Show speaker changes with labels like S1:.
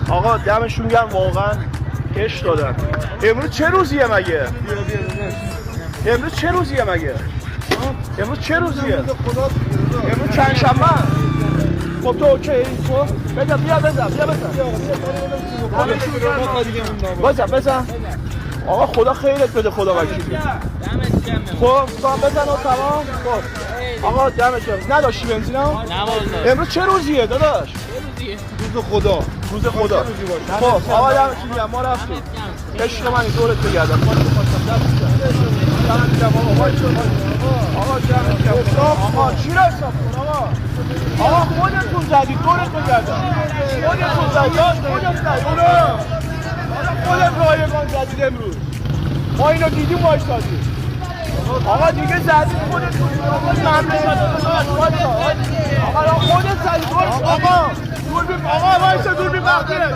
S1: آقا دمشون گرم واقعا کش دادن. امروز چه روزیه مگه؟ امروز چه روزیه مگه؟ امروز چه روزیه؟ امروز چند شنبه؟ خب تو اوکی؟ خب بیا بزن آقا خدا خیرت بده خدا وکیلی. خب بزن و تمام. خب آقا دمت گرم. نداشتی بنزین ها؟ امروز چه روزیه داداش؟ روز خدا. خب آقا دمت گرم. ما رفتیم عشق من دورت بگردم. آقا چی رو حساب کن آقا خودتون زدید دورت بگردم. خودت رایگان زدید امروز. ما اینو دیدیم وایسادیم. آقا دیگه زدید خودتون. آقا خودت زدید. آقا وایسا دور بی بختیه.